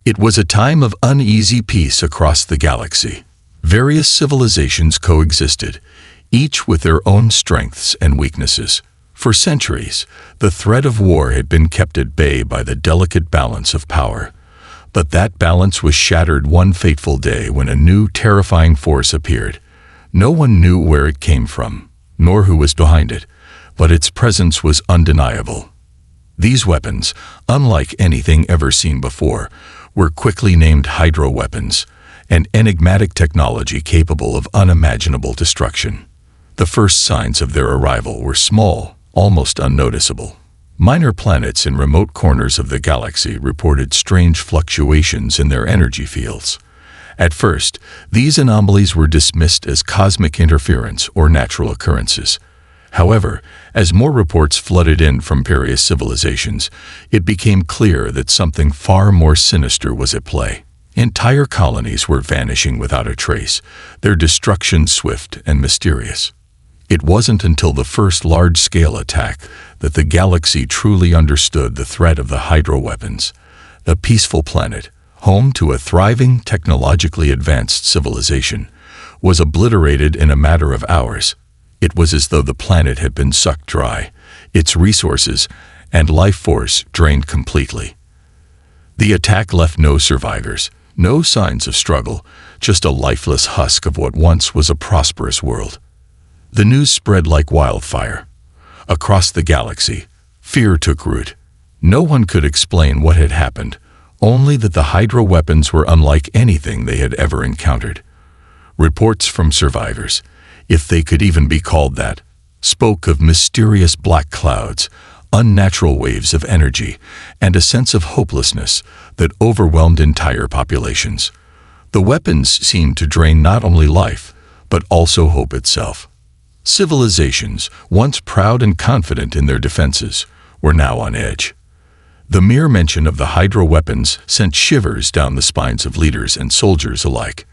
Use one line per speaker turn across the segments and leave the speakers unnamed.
It was a time of uneasy peace across the galaxy. Various civilizations coexisted, each with their own strengths and weaknesses. For centuries, the threat of war had been kept at bay by the delicate balance of power. But that balance was shattered one fateful day when a new, terrifying force appeared. No one knew where it came from, nor who was behind it, but its presence was undeniable. These weapons, unlike anything ever seen before, were quickly named hydro weapons, an enigmatic technology capable of unimaginable destruction. The first signs of their arrival were small, almost unnoticeable. Minor planets in remote corners of the galaxy reported strange fluctuations in their energy fields. At first, these anomalies were dismissed as cosmic interference or natural occurrences. However, as more reports flooded in from various civilizations, it became clear that something far more sinister was at play. Entire colonies were vanishing without a trace, their destruction swift and mysterious. It wasn't until the first large-scale attack that the galaxy truly understood the threat of the hydro weapons. The peaceful planet, home to a thriving, technologically advanced civilization, was obliterated in a matter of hours. It was as though the planet had been sucked dry, its resources and life force drained completely. The attack left no survivors, no signs of struggle, just a lifeless husk of what once was a prosperous world. The news spread like wildfire. Across the galaxy, fear took root. No one could explain what had happened, only that the hydro weapons were unlike anything they had ever encountered. Reports from survivors, if they could even be called that, spoke of mysterious black clouds, unnatural waves of energy, and a sense of hopelessness that overwhelmed entire populations. The weapons seemed to drain not only life, but also hope itself. Civilizations, once proud and confident in their defenses, were now on edge. The mere mention of the hydro weapons sent shivers down the spines of leaders and soldiers alike.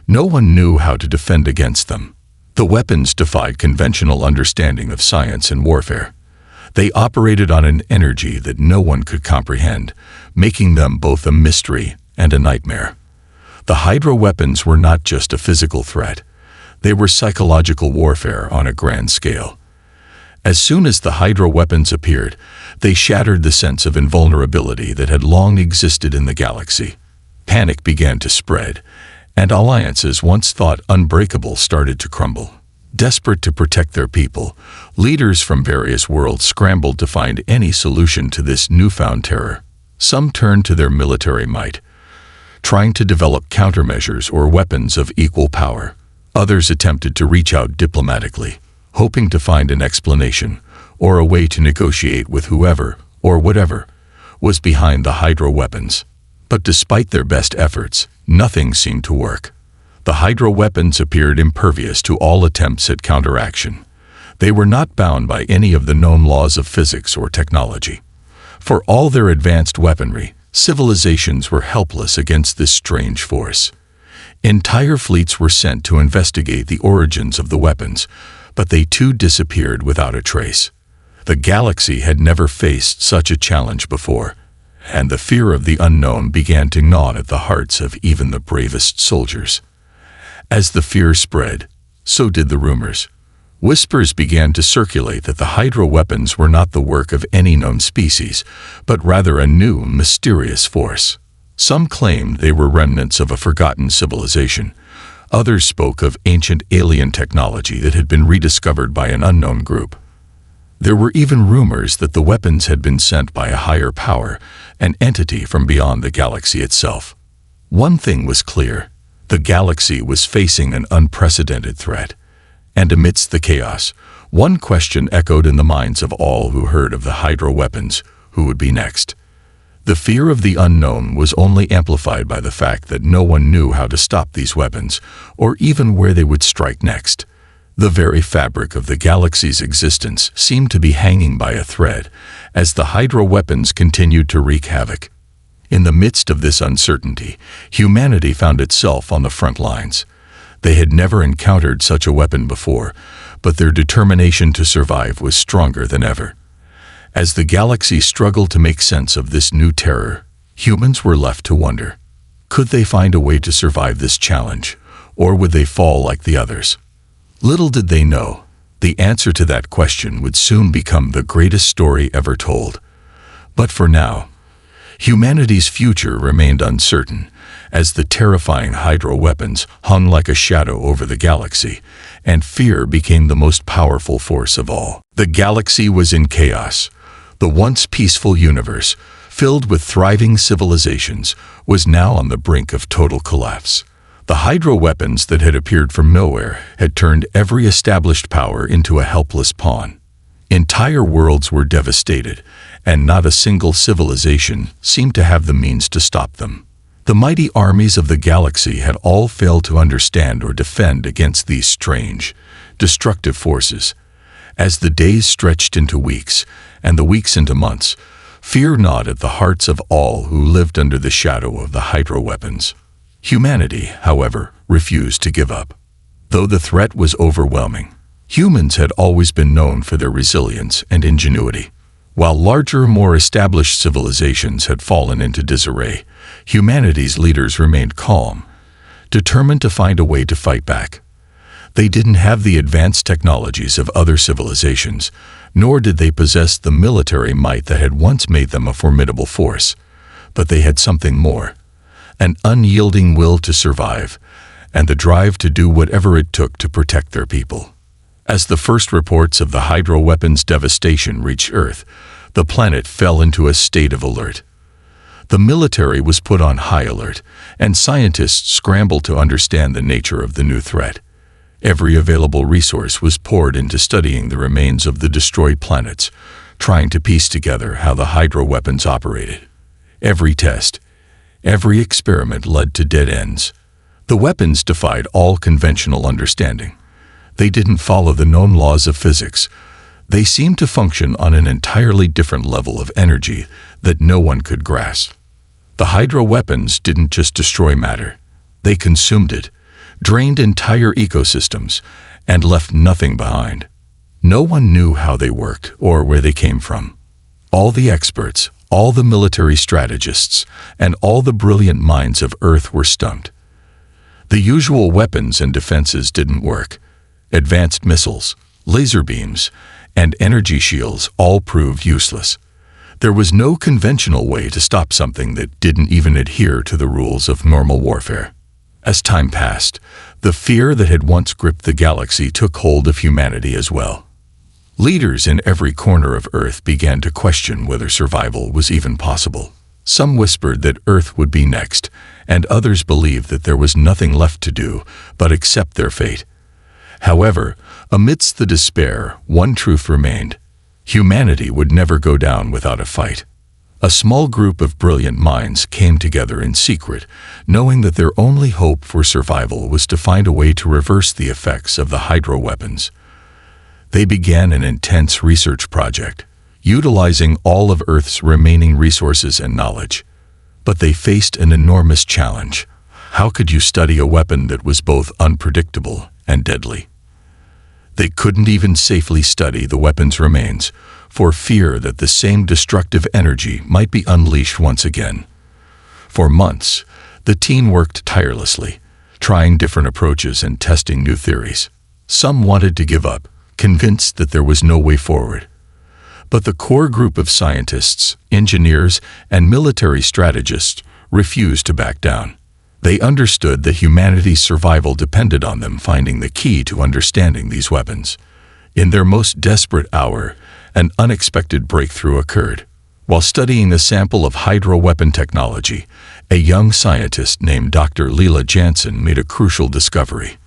No one knew how to defend against them. The weapons defied conventional understanding of science and warfare. They operated on an energy that no one could comprehend, making them both a mystery and a nightmare. The hydro weapons were not just a physical threat. They were psychological warfare on a grand scale. As soon as the hydro weapons appeared, they shattered the sense of invulnerability that had long existed in the galaxy. Panic began to spread, and alliances once thought unbreakable started to crumble. Desperate to protect their people, leaders from various worlds scrambled to find any solution to this newfound terror. Some turned to their military might, trying to develop countermeasures or weapons of equal power. Others attempted to reach out diplomatically, hoping to find an explanation or a way to negotiate with whoever or whatever was behind the hydro weapons. But despite their best efforts, nothing seemed to work. The hydro weapons appeared impervious to all attempts at counteraction. They were not bound by any of the known laws of physics or technology. For all their advanced weaponry, civilizations were helpless against this strange force. Entire fleets were sent to investigate the origins of the weapons, but they too disappeared without a trace. The galaxy had never faced such a challenge before, and the fear of the unknown began to gnaw at the hearts of even the bravest soldiers. As the fear spread, so did the rumors. Whispers began to circulate that the hydro weapons were not the work of any known species, but rather a new, mysterious force. Some claimed they were remnants of a forgotten civilization. Others spoke of ancient alien technology that had been rediscovered by an unknown group. There were even rumors that the weapons had been sent by a higher power, an entity from beyond the galaxy itself. One thing was clear. The galaxy was facing an unprecedented threat. And amidst the chaos, one question echoed in the minds of all who heard of the hydro weapons: who would be next? The fear of the unknown was only amplified by the fact that no one knew how to stop these weapons, or even where they would strike next. The very fabric of the galaxy's existence seemed to be hanging by a thread, as the hydro weapons continued to wreak havoc. In the midst of this uncertainty, humanity found itself on the front lines. They had never encountered such a weapon before, but their determination to survive was stronger than ever. As the galaxy struggled to make sense of this new terror, Humans were left to wonder, could they find a way to survive this challenge, or would they fall like the others? Little did they know, the answer to that question would soon become the greatest story ever told. But for now, humanity's future remained uncertain, as the terrifying Hydra weapons hung like a shadow over the galaxy, and fear became the most powerful force of all. The galaxy was in chaos. The once peaceful universe, filled with thriving civilizations, was now on the brink of total collapse. The Hydra weapons that had appeared from nowhere had turned every established power into a helpless pawn. Entire worlds were devastated, and not a single civilization seemed to have the means to stop them. The mighty armies of the galaxy had all failed to understand or defend against these strange, destructive forces. As the days stretched into weeks, and the weeks into months, fear gnawed at the hearts of all who lived under the shadow of the Hydra weapons. Humanity, however, refused to give up. Though the threat was overwhelming, humans had always been known for their resilience and ingenuity. While larger, more established civilizations had fallen into disarray, humanity's leaders remained calm, determined to find a way to fight back. They didn't have the advanced technologies of other civilizations, nor did they possess the military might that had once made them a formidable force. But they had something more, an unyielding will to survive, and the drive to do whatever it took to protect their people. As the first reports of the Hydra weapons' devastation reached Earth, the planet fell into a state of alert. The military was put on high alert, and scientists scrambled to understand the nature of the new threat. Every available resource was poured into studying the remains of the destroyed planets, trying to piece together how the Hydra weapons operated. Every test, every experiment led to dead ends. The weapons defied all conventional understanding. They didn't follow the known laws of physics. They seemed to function on an entirely different level of energy that no one could grasp. The Hydra weapons didn't just destroy matter. They consumed it, drained entire ecosystems, and left nothing behind. No one knew how they worked or where they came from. All the experts, all the military strategists, and all the brilliant minds of Earth were stumped. The usual weapons and defenses didn't work. Advanced missiles, laser beams, and energy shields all proved useless. There was no conventional way to stop something that didn't even adhere to the rules of normal warfare. As time passed, the fear that had once gripped the galaxy took hold of humanity as well. Leaders in every corner of Earth began to question whether survival was even possible. Some whispered that Earth would be next, and others believed that there was nothing left to do but accept their fate. However, amidst the despair, one truth remained: humanity would never go down without a fight. A small group of brilliant minds came together in secret, knowing that their only hope for survival was to find a way to reverse the effects of the Hydra weapons. They began an intense research project, utilizing all of Earth's remaining resources and knowledge. But they faced an enormous challenge. How could you study a weapon that was both unpredictable and deadly? They couldn't even safely study the weapon's remains, for fear that the same destructive energy might be unleashed once again. For months, the team worked tirelessly, trying different approaches and testing new theories. Some wanted to give up, convinced that there was no way forward. But the core group of scientists, engineers, and military strategists refused to back down. They understood that humanity's survival depended on them finding the key to understanding these weapons. In their most desperate hour, an unexpected breakthrough occurred. While studying a sample of Hydra weapon technology, a young scientist named Dr. Leela Jansen made a crucial discovery.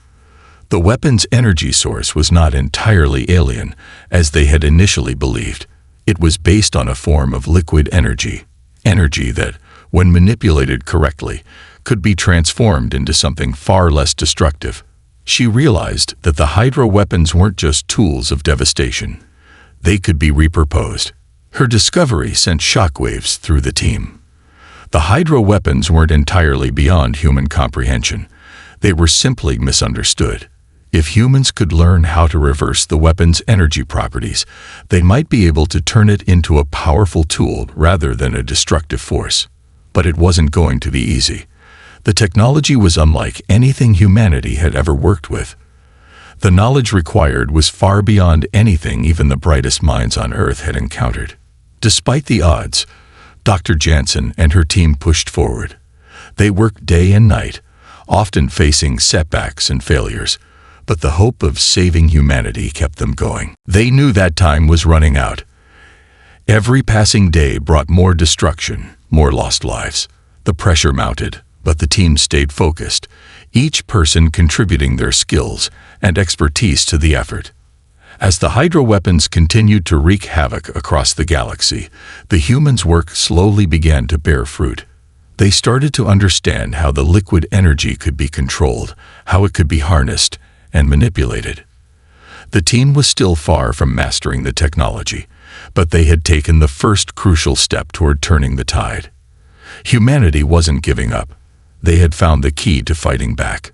The weapon's energy source was not entirely alien, as they had initially believed. It was based on a form of liquid energy that, when manipulated correctly, could be transformed into something far less destructive. She realized that the Hydra weapons weren't just tools of devastation. They could be repurposed. Her discovery sent shockwaves through the team. The Hydra weapons weren't entirely beyond human comprehension. They were simply misunderstood. If humans could learn how to reverse the weapon's energy properties, they might be able to turn it into a powerful tool rather than a destructive force. But it wasn't going to be easy. The technology was unlike anything humanity had ever worked with. The knowledge required was far beyond anything even the brightest minds on Earth had encountered. Despite the odds, Dr. Jansen and her team pushed forward. They worked day and night, often facing setbacks and failures, but the hope of saving humanity kept them going. They knew that time was running out. Every passing day brought more destruction, more lost lives. The pressure mounted, but the team stayed focused, each person contributing their skills and expertise to the effort. As the Hydra weapons continued to wreak havoc across the galaxy, the humans' work slowly began to bear fruit. They started to understand how the liquid energy could be controlled, how it could be harnessed and manipulated. The team was still far from mastering the technology, but they had taken the first crucial step toward turning the tide. Humanity wasn't giving up. They had found the key to fighting back.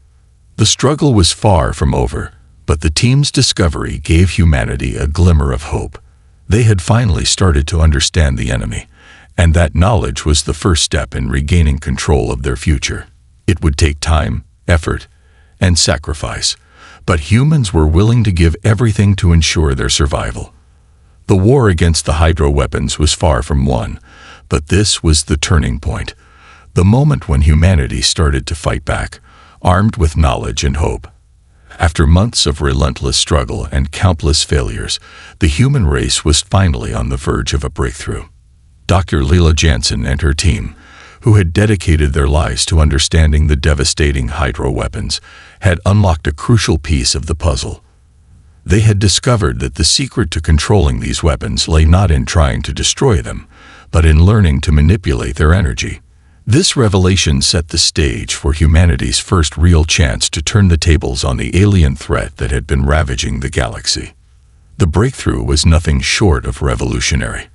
The struggle was far from over, but the team's discovery gave humanity a glimmer of hope. They had finally started to understand the enemy, and that knowledge was the first step in regaining control of their future. It would take time, effort, and sacrifice, but humans were willing to give everything to ensure their survival. The war against the Hydra weapons was far from won, but this was the turning point, the moment when humanity started to fight back, armed with knowledge and hope. After months of relentless struggle and countless failures, the human race was finally on the verge of a breakthrough. Dr. Leela Jansen and her team, who had dedicated their lives to understanding the devastating Hydra weapons, had unlocked a crucial piece of the puzzle. They had discovered that the secret to controlling these weapons lay not in trying to destroy them, but in learning to manipulate their energy. This revelation set the stage for humanity's first real chance to turn the tables on the alien threat that had been ravaging the galaxy. The breakthrough was nothing short of revolutionary.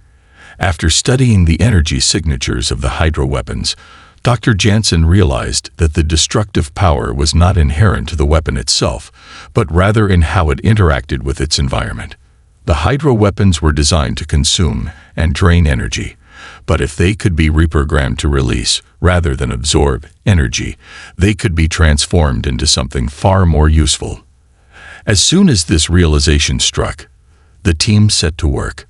After studying the energy signatures of the Hydra weapons, Dr. Jansen realized that the destructive power was not inherent to the weapon itself, but rather in how it interacted with its environment. The Hydra weapons were designed to consume and drain energy, but if they could be reprogrammed to release, rather than absorb, energy, they could be transformed into something far more useful. As soon as this realization struck, the team set to work.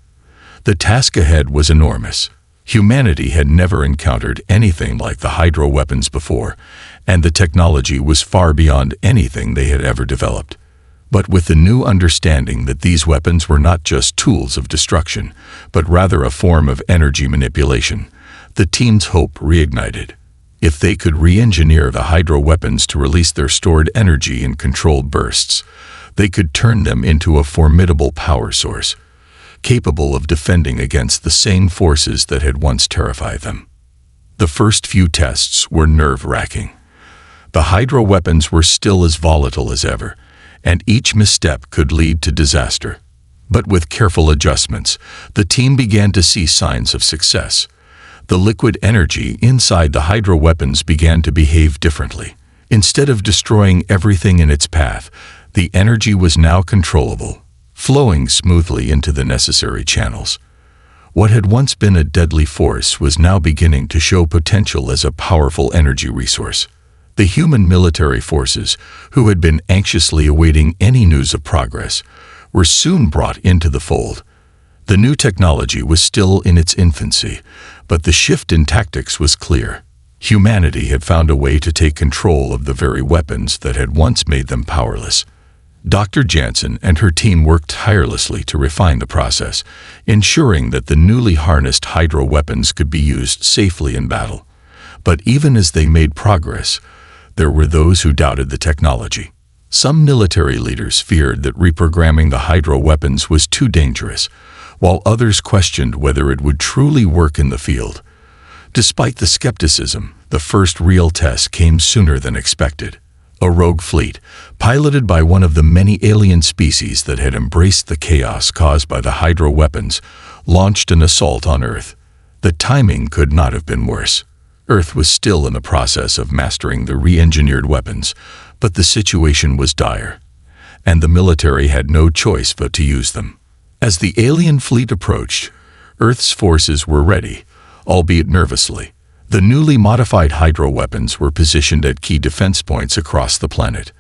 The task ahead was enormous. Humanity had never encountered anything like the Hydra weapons before, and the technology was far beyond anything they had ever developed. But with the new understanding that these weapons were not just tools of destruction, but rather a form of energy manipulation, the team's hope reignited. If they could re-engineer the Hydra weapons to release their stored energy in controlled bursts, they could turn them into a formidable power source, capable of defending against the same forces that had once terrified them. The first few tests were nerve-wracking. The Hydra weapons were still as volatile as ever, and each misstep could lead to disaster. But with careful adjustments, the team began to see signs of success. The liquid energy inside the Hydra weapons began to behave differently. Instead of destroying everything in its path, the energy was now controllable, flowing smoothly into the necessary channels. What had once been a deadly force was now beginning to show potential as a powerful energy resource. The human military forces, who had been anxiously awaiting any news of progress, were soon brought into the fold. The new technology was still in its infancy, but the shift in tactics was clear. Humanity had found a way to take control of the very weapons that had once made them powerless. Dr. Jansen and her team worked tirelessly to refine the process, ensuring that the newly harnessed Hydra weapons could be used safely in battle. But even as they made progress, there were those who doubted the technology. Some military leaders feared that reprogramming the Hydra weapons was too dangerous, while others questioned whether it would truly work in the field. Despite the skepticism, the first real test came sooner than expected. A rogue fleet, piloted by one of the many alien species that had embraced the chaos caused by the Hydra weapons, launched an assault on Earth. The timing could not have been worse. Earth was still in the process of mastering the re-engineered weapons, but the situation was dire, and the military had no choice but to use them. As the alien fleet approached, Earth's forces were ready, albeit nervously. The newly modified hydro weapons were positioned at key defense points across the planet.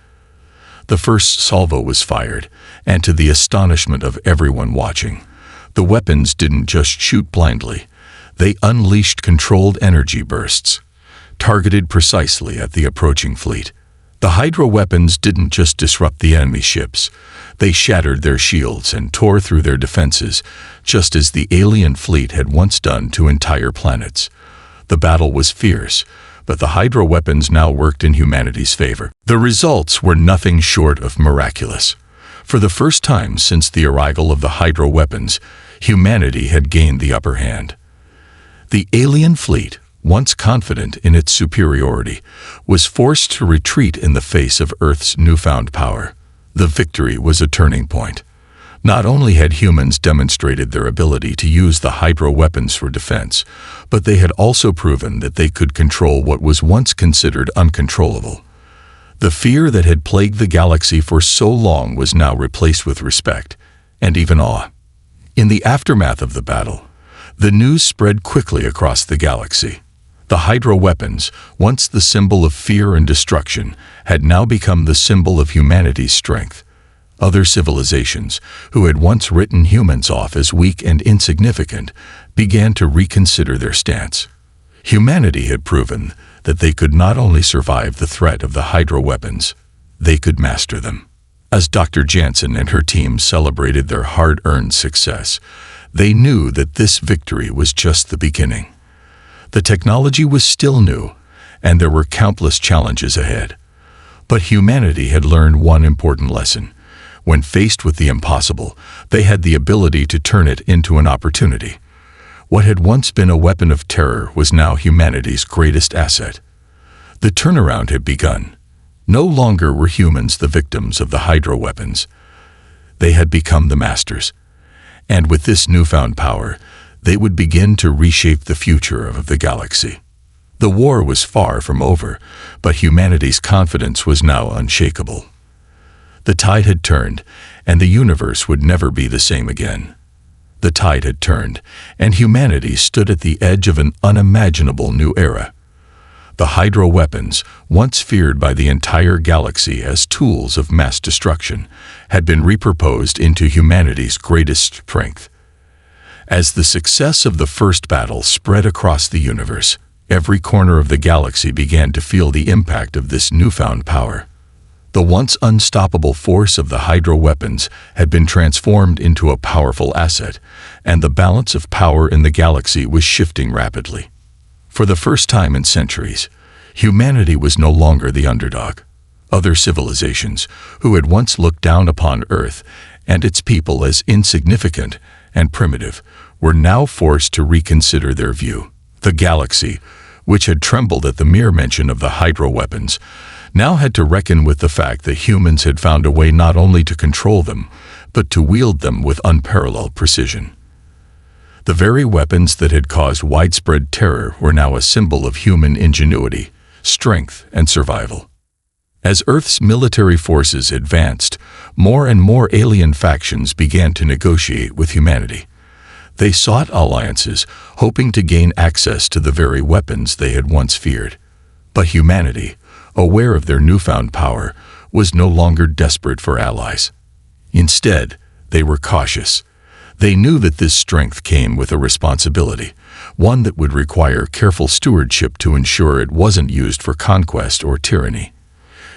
The first salvo was fired, and to the astonishment of everyone watching, the weapons didn't just shoot blindly. They unleashed controlled energy bursts, targeted precisely at the approaching fleet. The hydro weapons didn't just disrupt the enemy ships. They shattered their shields and tore through their defenses, just as the alien fleet had once done to entire planets. The battle was fierce, but the hydro weapons now worked in humanity's favor. The results were nothing short of miraculous. For the first time since the arrival of the hydro weapons, humanity had gained the upper hand. The alien fleet, once confident in its superiority, was forced to retreat in the face of Earth's newfound power. The victory was a turning point. Not only had humans demonstrated their ability to use the hydro weapons for defense, but they had also proven that they could control what was once considered uncontrollable. The fear that had plagued the galaxy for so long was now replaced with respect, and even awe. In the aftermath of the battle, the news spread quickly across the galaxy. The hydro weapons, once the symbol of fear and destruction, had now become the symbol of humanity's strength. Other civilizations, who had once written humans off as weak and insignificant, began to reconsider their stance. Humanity had proven that they could not only survive the threat of the hydro weapons, they could master them. As Dr. Jansen and her team celebrated their hard-earned success, they knew that this victory was just the beginning. The technology was still new, and there were countless challenges ahead. But humanity had learned one important lesson. When faced with the impossible, they had the ability to turn it into an opportunity. What had once been a weapon of terror was now humanity's greatest asset. The turnaround had begun. No longer were humans the victims of the hydro weapons. They had become the masters. And with this newfound power, they would begin to reshape the future of the galaxy. The war was far from over, but humanity's confidence was now unshakable. The tide had turned, and the universe would never be the same again. The tide had turned, and humanity stood at the edge of an unimaginable new era. The hydro weapons, once feared by the entire galaxy as tools of mass destruction, had been repurposed into humanity's greatest strength. As the success of the first battle spread across the universe, every corner of the galaxy began to feel the impact of this newfound power. The once unstoppable force of the hydro weapons had been transformed into a powerful asset, and the balance of power in the galaxy was shifting rapidly. For the first time in centuries, humanity was no longer the underdog. Other civilizations, who had once looked down upon Earth and its people as insignificant and primitive, were now forced to reconsider their view. The galaxy, which had trembled at the mere mention of the hydro weapons, now had to reckon with the fact that humans had found a way not only to control them, but to wield them with unparalleled precision. The very weapons that had caused widespread terror were now a symbol of human ingenuity, strength, and survival. As Earth's military forces advanced, more and more alien factions began to negotiate with humanity. They sought alliances, hoping to gain access to the very weapons they had once feared. But humanity, aware of their newfound power, was no longer desperate for allies. Instead, they were cautious. They knew that this strength came with a responsibility, one that would require careful stewardship to ensure it wasn't used for conquest or tyranny.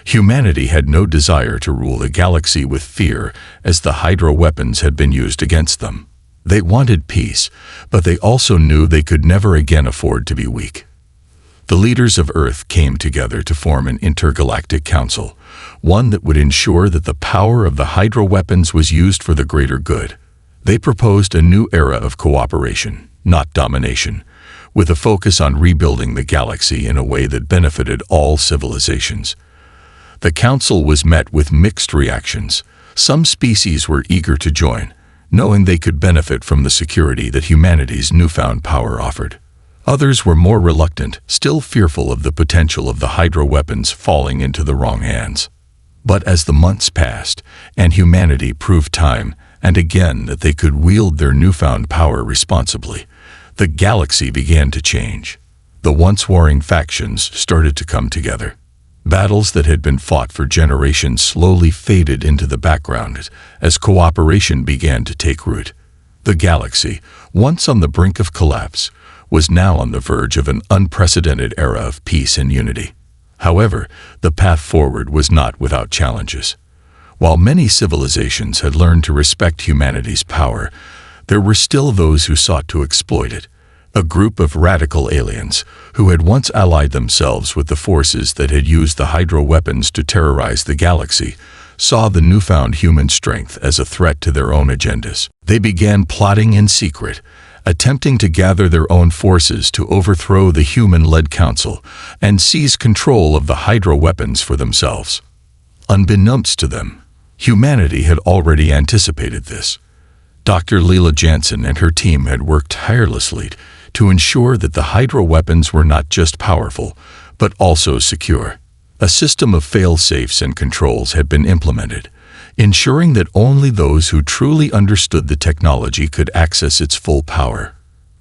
Humanity had no desire to rule the galaxy with fear, as the hydro weapons had been used against them. They wanted peace, but they also knew they could never again afford to be weak. The leaders of Earth came together to form an intergalactic council, one that would ensure that the power of the hydro weapons was used for the greater good. They proposed a new era of cooperation, not domination, with a focus on rebuilding the galaxy in a way that benefited all civilizations. The council was met with mixed reactions. Some species were eager to join, knowing they could benefit from the security that humanity's newfound power offered. Others were more reluctant, still fearful of the potential of the hydro weapons falling into the wrong hands. But as the months passed, and humanity proved time and again that they could wield their newfound power responsibly, the galaxy began to change. the once warring factions started to come together. Battles that had been fought for generations slowly faded into the background as cooperation began to take root. The galaxy, once on the brink of collapse, was now on the verge of an unprecedented era of peace and unity. However, the path forward was not without challenges. While many civilizations had learned to respect humanity's power, there were still those who sought to exploit it. A group of radical aliens, who had once allied themselves with the forces that had used the hydro weapons to terrorize the galaxy, saw the newfound human strength as a threat to their own agendas. They began plotting in secret, attempting to gather their own forces to overthrow the human-led council and seize control of the hydro weapons for themselves. Unbeknownst to them, humanity had already anticipated this. Dr. Leela Jansen and her team had worked tirelessly to ensure that the hydro weapons were not just powerful, but also secure. A system of fail-safes and controls had been implemented, ensuring that only those who truly understood the technology could access its full power.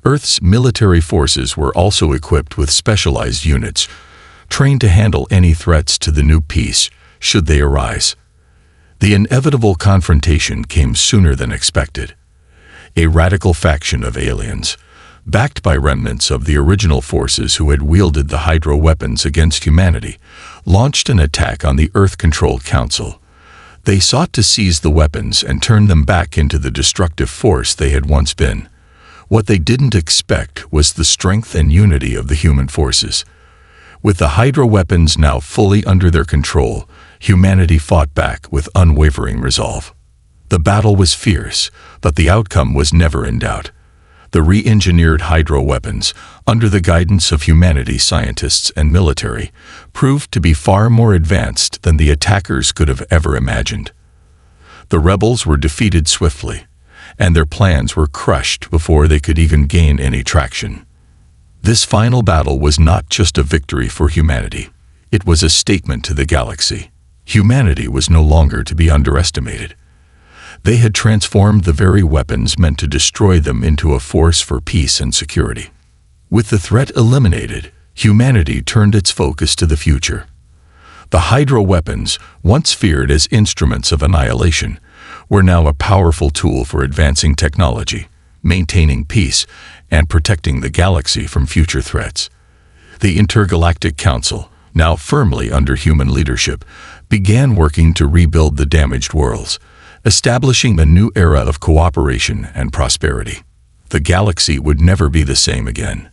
Earth's military forces were also equipped with specialized units, trained to handle any threats to the new peace should they arise. The inevitable confrontation came sooner than expected. A radical faction of aliens, backed by remnants of the original forces who had wielded the hydro weapons against humanity, launched an attack on the Earth-controlled Council. They sought to seize the weapons and turn them back into the destructive force they had once been. What they didn't expect was the strength and unity of the human forces. With the hydro weapons now fully under their control, humanity fought back with unwavering resolve. The battle was fierce, but the outcome was never in doubt. The re-engineered hydro weapons, under the guidance of humanity's scientists and military, proved to be far more advanced than the attackers could have ever imagined. The rebels were defeated swiftly, and their plans were crushed before they could even gain any traction. This final battle was not just a victory for humanity. It was a statement to the galaxy. Humanity was no longer to be underestimated. They had transformed the very weapons meant to destroy them into a force for peace and security. With the threat eliminated, humanity turned its focus to the future. The hydro weapons, once feared as instruments of annihilation, were now a powerful tool for advancing technology, maintaining peace, and protecting the galaxy from future threats. The Intergalactic Council, now firmly under human leadership, began working to rebuild the damaged worlds, establishing a new era of cooperation and prosperity. The galaxy would never be the same again.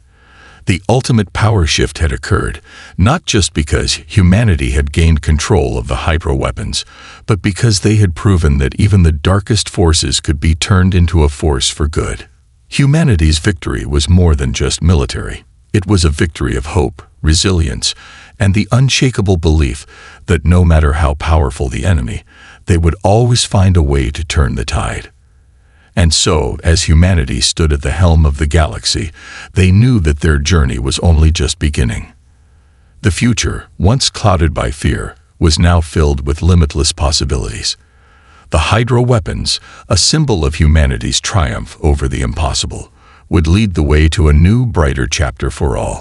The ultimate power shift had occurred, not just because humanity had gained control of the hydro weapons, but because they had proven that even the darkest forces could be turned into a force for good. Humanity's victory was more than just military. It was a victory of hope, resilience, and the unshakable belief that no matter how powerful the enemy, they would always find a way to turn the tide. And so, as humanity stood at the helm of the galaxy, they knew that their journey was only just beginning. The future, once clouded by fear, was now filled with limitless possibilities. The hydro weapons, a symbol of humanity's triumph over the impossible, would lead the way to a new, brighter chapter for all.